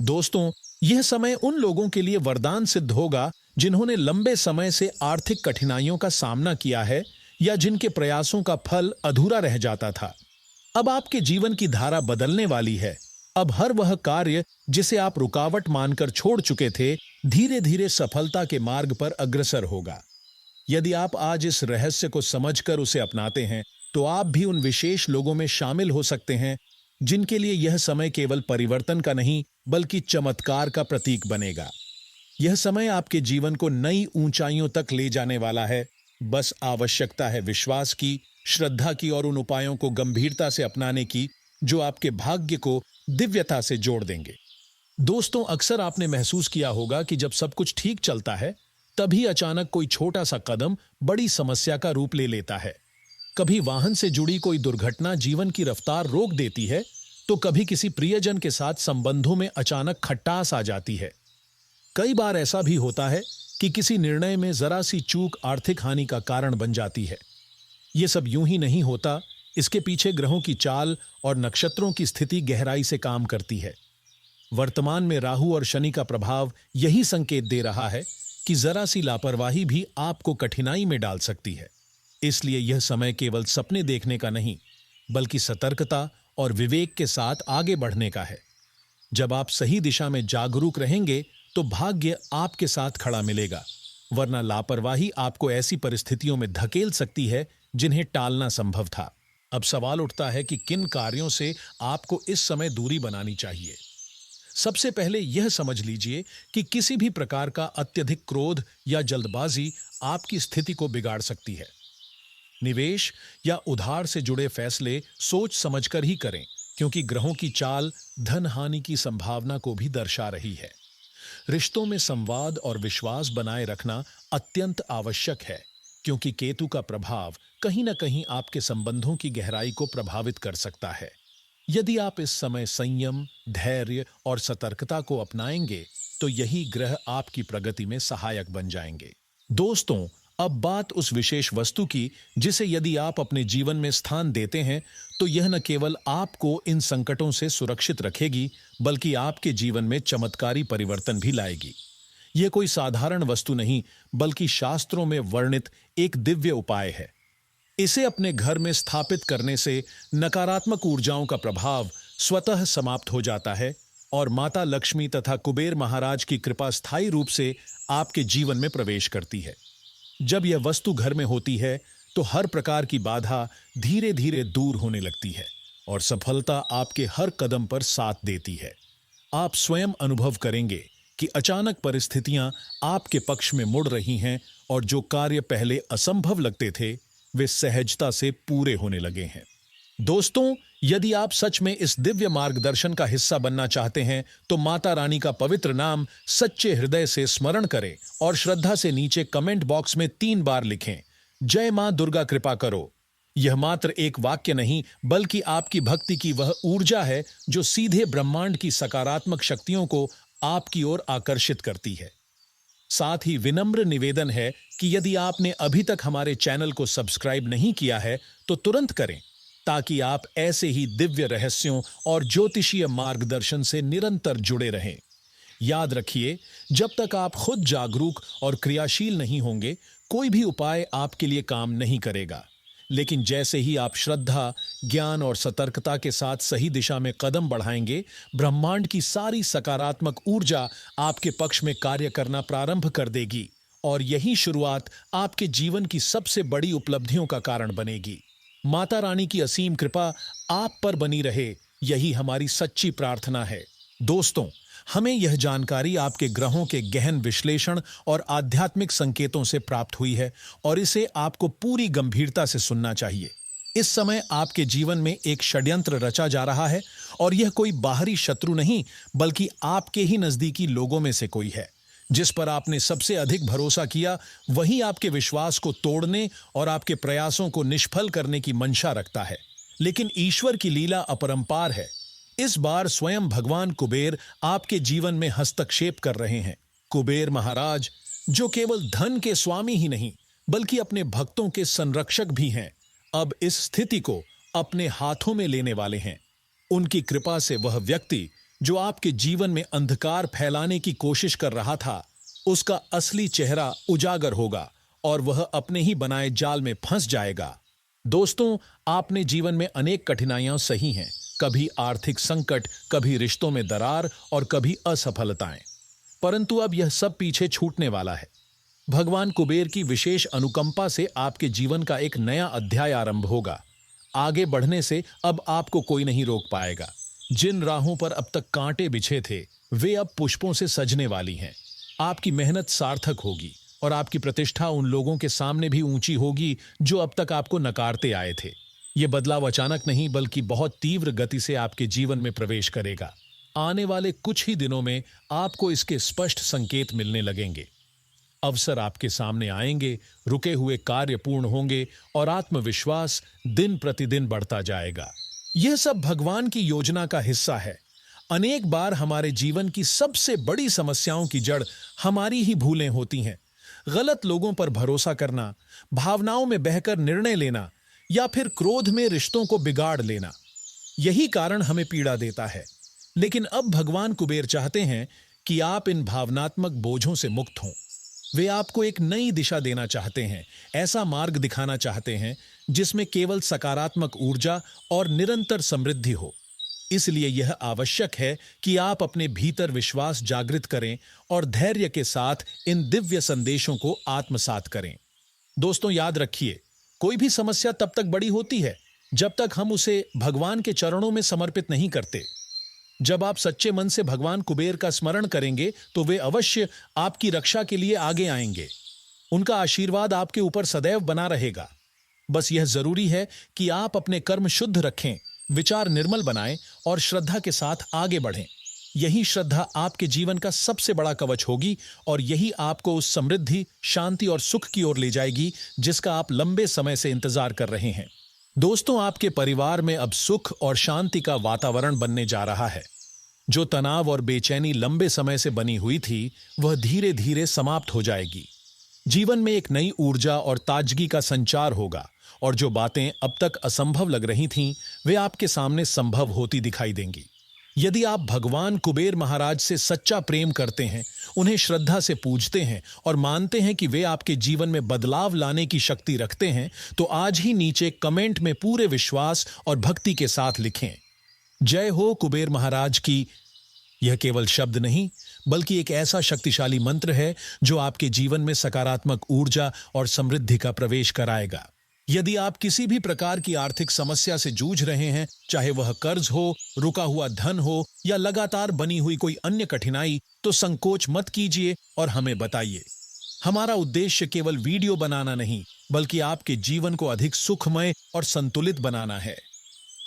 दोस्तों, यह समय उन लोगों के लिए वरदान सिद्ध होगा जिन्होंने लंबे समय से आर्थिक कठिनाइयों का सामना किया है या जिनके प्रयासों का फल अधूरा रह जाता था। अब आपके जीवन की धारा बदलने वाली है। अब हर वह कार्य जिसे आप रुकावट मानकर छोड़ चुके थे, धीरे धीरे सफलता के मार्ग पर अग्रसर होगा। यदि आप आज इस रहस्य को समझकर उसे अपनाते हैं, तो आप भी उन विशेष लोगों में शामिल हो सकते हैं जिनके लिए यह समय केवल परिवर्तन का नहीं, बल्कि चमत्कार का प्रतीक बनेगा। यह समय आपके जीवन को नई ऊंचाइयों तक ले जाने वाला है। बस आवश्यकता है विश्वास की, श्रद्धा की और उन उपायों को गंभीरता से अपनाने की जो आपके भाग्य को दिव्यता से जोड़ देंगे। दोस्तों, अक्सर आपने महसूस किया होगा कि जब सब कुछ ठीक चलता है, तभी अचानक कोई छोटा सा कदम बड़ी समस्या का रूप ले लेता है। कभी वाहन से जुड़ी कोई दुर्घटना जीवन की रफ्तार रोक देती है, तो कभी किसी प्रियजन के साथ संबंधों में अचानक खटास आ जाती है। कई बार ऐसा भी होता है कि किसी निर्णय में जरा सी चूक आर्थिक हानि का कारण बन जाती है। ये सब यूं ही नहीं होता, इसके पीछे ग्रहों की चाल और नक्षत्रों की स्थिति गहराई से काम करती है। वर्तमान में राहु और शनि का प्रभाव यही संकेत दे रहा है कि जरा सी लापरवाही भी आपको कठिनाई में डाल सकती है। इसलिए यह समय केवल सपने देखने का नहीं, बल्कि सतर्कता और विवेक के साथ आगे बढ़ने का है। जब आप सही दिशा में जागरूक रहेंगे तो भाग्य आपके साथ खड़ा मिलेगा, वरना लापरवाही आपको ऐसी परिस्थितियों में धकेल सकती है जिन्हें टालना संभव था। अब सवाल उठता है कि किन कार्यों से आपको इस समय दूरी बनानी चाहिए। सबसे पहले यह समझ लीजिए कि किसी भी प्रकार का अत्यधिक क्रोध या जल्दबाजी आपकी स्थिति को बिगाड़ सकती है। निवेश या उधार से जुड़े फैसले सोच समझकर ही करें, क्योंकि ग्रहों की चाल धन हानि की संभावना को भी दर्शा रही है। रिश्तों में संवाद और विश्वास बनाए रखना अत्यंत आवश्यक है, क्योंकि केतु का प्रभाव कहीं न कहीं आपके संबंधों की गहराई को प्रभावित कर सकता है। यदि आप इस समय संयम, धैर्य और सतर्कता को अपनाएंगे तो यही ग्रह आपकी प्रगति में सहायक बन जाएंगे। दोस्तों, अब बात उस विशेष वस्तु की जिसे यदि आप अपने जीवन में स्थान देते हैं तो यह न केवल आपको इन संकटों से सुरक्षित रखेगी, बल्कि आपके जीवन में चमत्कारी परिवर्तन भी लाएगी। यह कोई साधारण वस्तु नहीं, बल्कि शास्त्रों में वर्णित एक दिव्य उपाय है। इसे अपने घर में स्थापित करने से नकारात्मक ऊर्जाओं का प्रभाव स्वतः समाप्त हो जाता है और माता लक्ष्मी तथा कुबेर महाराज की कृपा स्थायी रूप से आपके जीवन में प्रवेश करती है। जब यह वस्तु घर में होती है तो हर प्रकार की बाधा धीरे धीरे दूर होने लगती है और सफलता आपके हर कदम पर साथ देती है। आप स्वयं अनुभव करेंगे कि अचानक परिस्थितियां आपके पक्ष में मुड़ रही हैं और जो कार्य पहले असंभव लगते थे वे सहजता से पूरे होने लगे हैं। दोस्तों, यदि आप सच में इस दिव्य मार्गदर्शन का हिस्सा बनना चाहते हैं तो माता रानी का पवित्र नाम सच्चे हृदय से स्मरण करें और श्रद्धा से नीचे कमेंट बॉक्स में 3 बार लिखें, जय मां दुर्गा कृपा करो। यह मात्र एक वाक्य नहीं, बल्कि आपकी भक्ति की वह ऊर्जा है जो सीधे ब्रह्मांड की सकारात्मक शक्तियों को आपकी ओर आकर्षित करती है। साथ ही विनम्र निवेदन है कि यदि आपने अभी तक हमारे चैनल को सब्सक्राइब नहीं किया है तो तुरंत करें, ताकि आप ऐसे ही दिव्य रहस्यों और ज्योतिषीय मार्गदर्शन से निरंतर जुड़े रहें। याद रखिए, जब तक आप खुद जागरूक और क्रियाशील नहीं होंगे, कोई भी उपाय आपके लिए काम नहीं करेगा। लेकिन जैसे ही आप श्रद्धा, ज्ञान और सतर्कता के साथ सही दिशा में कदम बढ़ाएंगे, ब्रह्मांड की सारी सकारात्मक ऊर्जा आपके पक्ष में कार्य करना प्रारंभ कर देगी और यही शुरुआत आपके जीवन की सबसे बड़ी उपलब्धियों का कारण बनेगी। माता रानी की असीम कृपा आप पर बनी रहे, यही हमारी सच्ची प्रार्थना है। दोस्तों, हमें यह जानकारी आपके ग्रहों के गहन विश्लेषण और आध्यात्मिक संकेतों से प्राप्त हुई है और इसे आपको पूरी गंभीरता से सुनना चाहिए। इस समय आपके जीवन में एक षड्यंत्र रचा जा रहा है और यह कोई बाहरी शत्रु नहीं, बल्कि आपके ही नजदीकी लोगों में से कोई है। जिस पर आपने सबसे अधिक भरोसा किया, वही आपके विश्वास को तोड़ने और आपके प्रयासों को निष्फल करने की मंशा रखता है। लेकिन ईश्वर की लीला अपरंपार है। इस बार स्वयं भगवान कुबेर आपके जीवन में हस्तक्षेप कर रहे हैं। कुबेर महाराज, जो केवल धन के स्वामी ही नहीं, बल्कि अपने भक्तों के संरक्षक भी हैं, अब इस स्थिति को अपने हाथों में लेने वाले हैं। उनकी कृपा से वह व्यक्ति जो आपके जीवन में अंधकार फैलाने की कोशिश कर रहा था, उसका असली चेहरा उजागर होगा और वह अपने ही बनाए जाल में फंस जाएगा। दोस्तों, आपने जीवन में अनेक कठिनाइयां सही हैं, कभी आर्थिक संकट, कभी रिश्तों में दरार और कभी असफलताएं। परंतु अब यह सब पीछे छूटने वाला है। भगवान कुबेर की विशेष अनुकंपा से आपके जीवन का एक नया अध्याय आरंभ होगा। आगे बढ़ने से अब आपको कोई नहीं रोक पाएगा। जिन राहों पर अब तक कांटे बिछे थे, वे अब पुष्पों से सजने वाली हैं। आपकी मेहनत सार्थक होगी और आपकी प्रतिष्ठा उन लोगों के सामने भी ऊंची होगी जो अब तक आपको नकारते आए थे। यह बदलाव अचानक नहीं, बल्कि बहुत तीव्र गति से आपके जीवन में प्रवेश करेगा। आने वाले कुछ ही दिनों में आपको इसके स्पष्ट संकेत मिलने लगेंगे। अवसर आपके सामने आएंगे, रुके हुए कार्य पूर्ण होंगे और आत्मविश्वास दिन प्रतिदिन बढ़ता जाएगा। यह सब भगवान की योजना का हिस्सा है। अनेक बार हमारे जीवन की सबसे बड़ी समस्याओं की जड़ हमारी ही भूलें होती हैं। गलत लोगों पर भरोसा करना, भावनाओं में बहकर निर्णय लेना या फिर क्रोध में रिश्तों को बिगाड़ लेना। यही कारण हमें पीड़ा देता है। लेकिन अब भगवान कुबेर चाहते हैं कि आप इन भावनात्मक बोझों से मुक्त हों। वे आपको एक नई दिशा देना चाहते हैं, ऐसा मार्ग दिखाना चाहते हैं जिसमें केवल सकारात्मक ऊर्जा और निरंतर समृद्धि हो। इसलिए यह आवश्यक है कि आप अपने भीतर विश्वास जागृत करें और धैर्य के साथ इन दिव्य संदेशों को आत्मसात करें। दोस्तों, याद रखिए, कोई भी समस्या तब तक बड़ी होती है जब तक हम उसे भगवान के चरणों में समर्पित नहीं करते। जब आप सच्चे मन से भगवान कुबेर का स्मरण करेंगे तो वे अवश्य आपकी रक्षा के लिए आगे आएंगे। उनका आशीर्वाद आपके ऊपर सदैव बना रहेगा। बस यह जरूरी है कि आप अपने कर्म शुद्ध रखें, विचार निर्मल बनाएं और श्रद्धा के साथ आगे बढ़ें। यही श्रद्धा आपके जीवन का सबसे बड़ा कवच होगी और यही आपको उस समृद्धि, शांति और सुख की ओर ले जाएगी जिसका आप लंबे समय से इंतजार कर रहे हैं। दोस्तों, आपके परिवार में अब सुख और शांति का वातावरण बनने जा रहा है। जो तनाव और बेचैनी लंबे समय से बनी हुई थी, वह धीरे धीरे समाप्त हो जाएगी। जीवन में एक नई ऊर्जा और ताजगी का संचार होगा और जो बातें अब तक असंभव लग रही थीं, वे आपके सामने संभव होती दिखाई देंगी। यदि आप भगवान कुबेर महाराज से सच्चा प्रेम करते हैं, उन्हें श्रद्धा से पूजते हैं और मानते हैं कि वे आपके जीवन में बदलाव लाने की शक्ति रखते हैं, तो आज ही नीचे कमेंट में पूरे विश्वास और भक्ति के साथ लिखें, जय हो कुबेर महाराज की। यह केवल शब्द नहीं, बल्कि एक ऐसा शक्तिशाली मंत्र है जो आपके जीवन में सकारात्मक ऊर्जा और समृद्धि का प्रवेश कराएगा। यदि आप किसी भी प्रकार की आर्थिक समस्या से जूझ रहे हैं, चाहे वह कर्ज हो, रुका हुआ धन हो या लगातार बनी हुई कोई अन्य कठिनाई, तो संकोच मत कीजिए और हमें बताइए। हमारा उद्देश्य केवल वीडियो बनाना नहीं, बल्कि आपके जीवन को अधिक सुखमय और संतुलित बनाना है।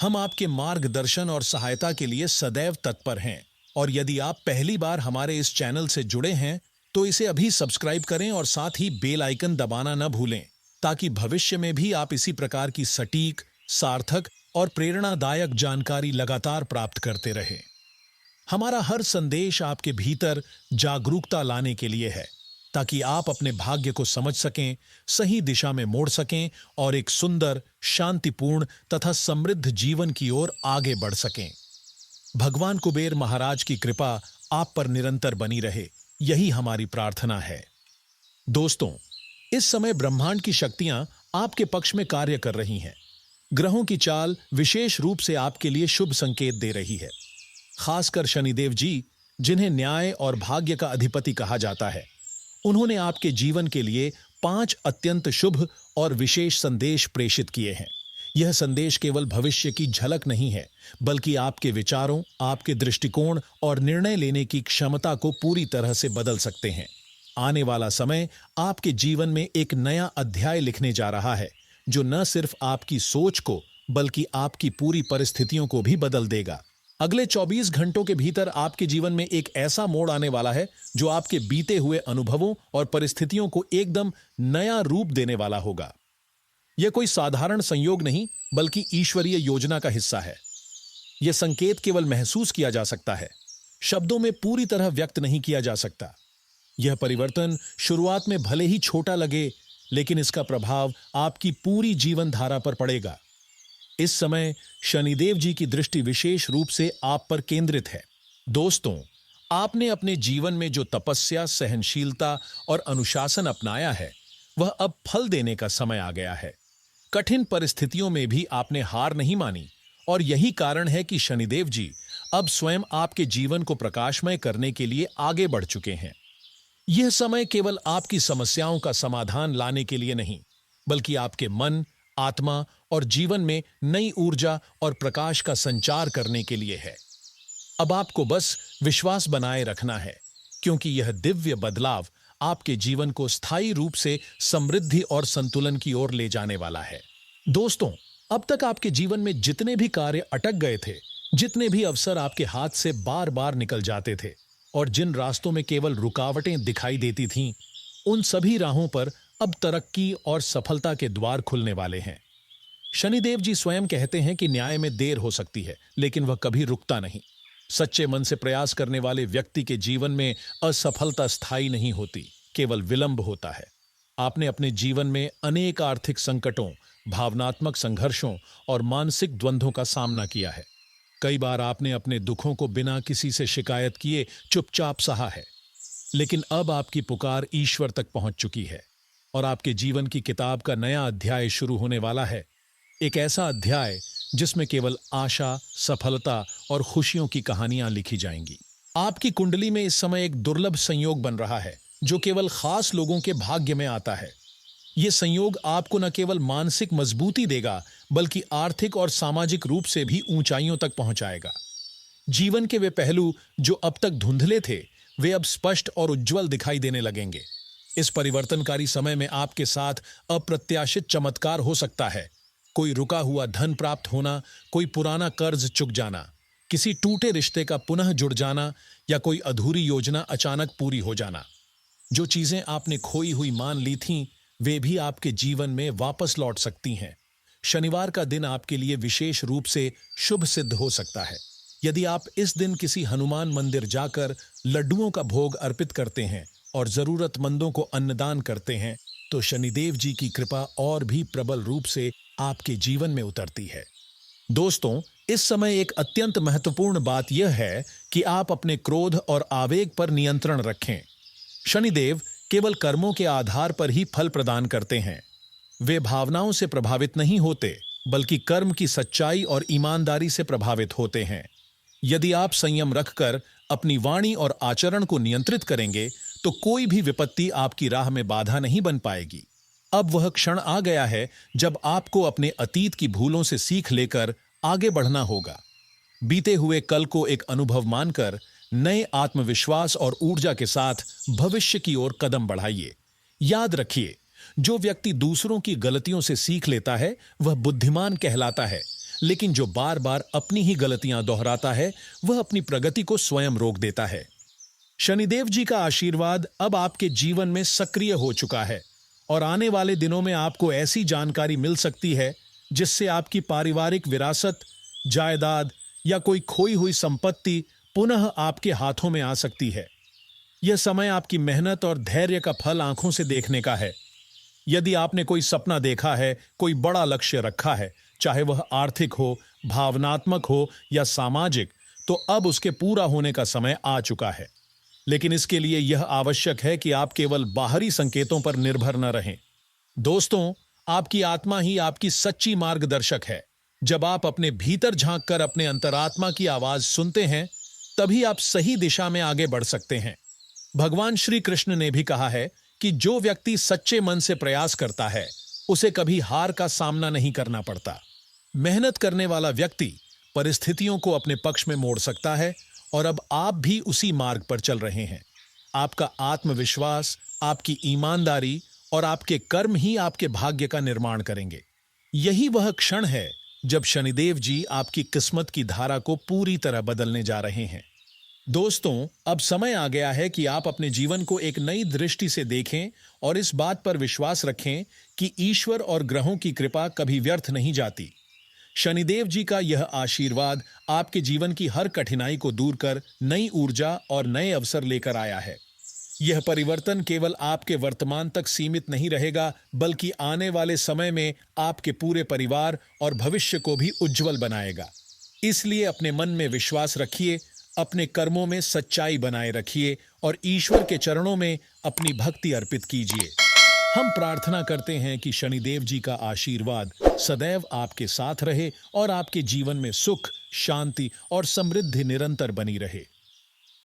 हम आपके मार्गदर्शन और सहायता के लिए सदैव तत्पर हैं। और यदि आप पहली बार हमारे इस चैनल से जुड़े हैं, तो इसे अभी सब्सक्राइब करें और साथ ही बेल आइकन दबाना न भूलें, ताकि भविष्य में भी आप इसी प्रकार की सटीक, सार्थक और प्रेरणादायक जानकारी लगातार प्राप्त करते रहें। हमारा हर संदेश आपके भीतर जागरूकता लाने के लिए है, ताकि आप अपने भाग्य को समझ सकें, सही दिशा में मोड़ सकें और एक सुंदर, शांतिपूर्ण तथा समृद्ध जीवन की ओर आगे बढ़ सकें। भगवान कुबेर महाराज की कृपा आप पर निरंतर बनी रहे, यही हमारी प्रार्थना है। दोस्तों, इस समय ब्रह्मांड की शक्तियां आपके पक्ष में कार्य कर रही हैं। ग्रहों की चाल विशेष रूप से आपके लिए शुभ संकेत दे रही है। खासकर शनिदेव जी, जिन्हें न्याय और भाग्य का अधिपति कहा जाता है, उन्होंने आपके जीवन के लिए 5 अत्यंत शुभ और विशेष संदेश प्रेषित किए हैं। यह संदेश केवल भविष्य की झलक नहीं है, बल्कि आपके विचारों, आपके दृष्टिकोण और निर्णय लेने की क्षमता को पूरी तरह से बदल सकते हैं। आने वाला समय आपके जीवन में एक नया अध्याय लिखने जा रहा है, जो न सिर्फ आपकी सोच को, बल्कि आपकी पूरी परिस्थितियों को भी बदल देगा। अगले 24 घंटों के भीतर आपके जीवन में एक ऐसा मोड़ आने वाला है जो आपके बीते हुए अनुभवों और परिस्थितियों को एकदम नया रूप देने वाला होगा। यह कोई साधारण संयोग नहीं, बल्कि ईश्वरीय योजना का हिस्सा है। यह संकेत केवल महसूस किया जा सकता है, शब्दों में पूरी तरह व्यक्त नहीं किया जा सकता। यह परिवर्तन शुरुआत में भले ही छोटा लगे, लेकिन इसका प्रभाव आपकी पूरी जीवन धारा पर पड़ेगा। इस समय शनिदेव जी की दृष्टि विशेष रूप से आप पर केंद्रित है। दोस्तों, आपने अपने जीवन में जो तपस्या, सहनशीलता और अनुशासन अपनाया है, वह अब फल देने का समय आ गया है। कठिन परिस्थितियों में भी आपने हार नहीं मानी, और यही कारण है कि शनिदेव जी अब स्वयं आपके जीवन को प्रकाशमय करने के लिए आगे बढ़ चुके हैं। यह समय केवल आपकी समस्याओं का समाधान लाने के लिए नहीं, बल्कि आपके मन, आत्मा और जीवन में नई ऊर्जा और प्रकाश का संचार करने के लिए है। अब आपको बस विश्वास बनाए रखना है, क्योंकि यह दिव्य बदलाव आपके जीवन को स्थायी रूप से समृद्धि और संतुलन की ओर ले जाने वाला है। दोस्तों, अब तक आपके जीवन में जितने भी कार्य अटक गए थे, जितने भी अवसर आपके हाथ से बार बार निकल जाते थे और जिन रास्तों में केवल रुकावटें दिखाई देती थीं, उन सभी राहों पर अब तरक्की और सफलता के द्वार खुलने वाले हैं। शनिदेव जी स्वयं कहते हैं कि न्याय में देर हो सकती है, लेकिन वह कभी रुकता नहीं। सच्चे मन से प्रयास करने वाले व्यक्ति के जीवन में असफलता स्थायी नहीं होती, केवल विलंब होता है। आपने अपने जीवन में अनेक आर्थिक संकटों, भावनात्मक संघर्षों और मानसिक द्वंद्वों का सामना किया है। कई बार आपने अपने दुखों को बिना किसी से शिकायत किए चुपचाप सहा है। लेकिन अब आपकी पुकार ईश्वर तक पहुंच चुकी है और आपके जीवन की किताब का नया अध्याय शुरू होने वाला है। एक ऐसा अध्याय जिसमें केवल आशा, सफलता और खुशियों की कहानियां लिखी जाएंगी। आपकी कुंडली में इस समय एक दुर्लभ संयोग बन रहा है जो केवल खास लोगों के भाग्य में आता है। यह संयोग आपको न केवल मानसिक मजबूती देगा बल्कि आर्थिक और सामाजिक रूप से भी ऊंचाइयों तक पहुंचाएगा। जीवन के वे पहलू जो अब तक धुंधले थे, वे अब स्पष्ट और उज्जवल दिखाई देने लगेंगे। इस परिवर्तनकारी समय में आपके साथ अप्रत्याशित चमत्कार हो सकता है। कोई रुका हुआ धन प्राप्त होना, कोई पुराना कर्ज चुक जाना, किसी टूटे रिश्ते का पुनः जुड़ जाना या कोई अधूरी योजना अचानक पूरी हो जाना। जो चीजें आपने खोई हुई मान ली थीं, वे भी आपके जीवन में वापस लौट सकती हैं। शनिवार का दिन आपके लिए विशेष रूप से शुभ सिद्ध हो सकता है। यदि आप इस दिन किसी हनुमान मंदिर जाकर लड्डुओं का भोग अर्पित करते हैं और जरूरतमंदों को अन्नदान करते हैं, तो शनिदेव जी की कृपा और भी प्रबल रूप से आपके जीवन में उतरती है। दोस्तों, इस समय एक अत्यंत महत्वपूर्ण बात यह है कि आप अपने क्रोध और आवेग पर नियंत्रण रखें। शनिदेव केवल कर्मों के आधार पर ही फल प्रदान करते हैं। वे भावनाओं से प्रभावित नहीं होते, बल्कि कर्म की सच्चाई और ईमानदारी से प्रभावित होते हैं। यदि आप संयम रखकर अपनी वाणी और आचरण को नियंत्रित करेंगे, तो कोई भी विपत्ति आपकी राह में बाधा नहीं बन पाएगी। अब वह क्षण आ गया है जब आपको अपने अतीत की भूलों से सीख लेकर आगे बढ़ना होगा। बीते हुए कल को एक अनुभव मानकर नए आत्मविश्वास और ऊर्जा के साथ भविष्य की ओर कदम बढ़ाइए। याद रखिए, जो व्यक्ति दूसरों की गलतियों से सीख लेता है वह बुद्धिमान कहलाता है, लेकिन जो बार बार अपनी ही गलतियां दोहराता है वह अपनी प्रगति को स्वयं रोक देता है। शनिदेव जी का आशीर्वाद अब आपके जीवन में सक्रिय हो चुका है और आने वाले दिनों में आपको ऐसी जानकारी मिल सकती है जिससे आपकी पारिवारिक विरासत, जायदाद या कोई खोई हुई संपत्ति पुनः आपके हाथों में आ सकती है। यह समय आपकी मेहनत और धैर्य का फल आंखों से देखने का है। यदि आपने कोई सपना देखा है, कोई बड़ा लक्ष्य रखा है, चाहे वह आर्थिक हो, भावनात्मक हो या सामाजिक, तो अब उसके पूरा होने का समय आ चुका है। लेकिन इसके लिए यह आवश्यक है कि आप केवल बाहरी संकेतों पर निर्भर न रहें। दोस्तों, आपकी आत्मा ही आपकी सच्ची मार्गदर्शक है। जब आप अपने भीतर झांककर अपने अंतरात्मा की आवाज सुनते हैं, तभी आप सही दिशा में आगे बढ़ सकते हैं। भगवान श्री कृष्ण ने भी कहा है कि जो व्यक्ति सच्चे मन से प्रयास करता है, उसे कभी हार का सामना नहीं करना पड़ता। मेहनत करने वाला व्यक्ति परिस्थितियों को अपने पक्ष में मोड़ सकता है और अब आप भी उसी मार्ग पर चल रहे हैं। आपका आत्मविश्वास, आपकी ईमानदारी और आपके कर्म ही आपके भाग्य का निर्माण करेंगे। यही वह क्षण है जब शनिदेव जी आपकी किस्मत की धारा को पूरी तरह बदलने जा रहे हैं। दोस्तों, अब समय आ गया है कि आप अपने जीवन को एक नई दृष्टि से देखें और इस बात पर विश्वास रखें कि ईश्वर और ग्रहों की कृपा कभी व्यर्थ नहीं जाती। शनिदेव जी का यह आशीर्वाद आपके जीवन की हर कठिनाई को दूर कर नई ऊर्जा और नए अवसर लेकर आया है। यह परिवर्तन केवल आपके वर्तमान तक सीमित नहीं रहेगा, बल्कि आने वाले समय में आपके पूरे परिवार और भविष्य को भी उज्जवल बनाएगा। इसलिए अपने मन में विश्वास रखिए, अपने कर्मों में सच्चाई बनाए रखिए और ईश्वर के चरणों में अपनी भक्ति अर्पित कीजिए। हम प्रार्थना करते हैं कि शनिदेव जी का आशीर्वाद सदैव आपके साथ रहे और आपके जीवन में सुख, शांति और समृद्धि निरंतर बनी रहे।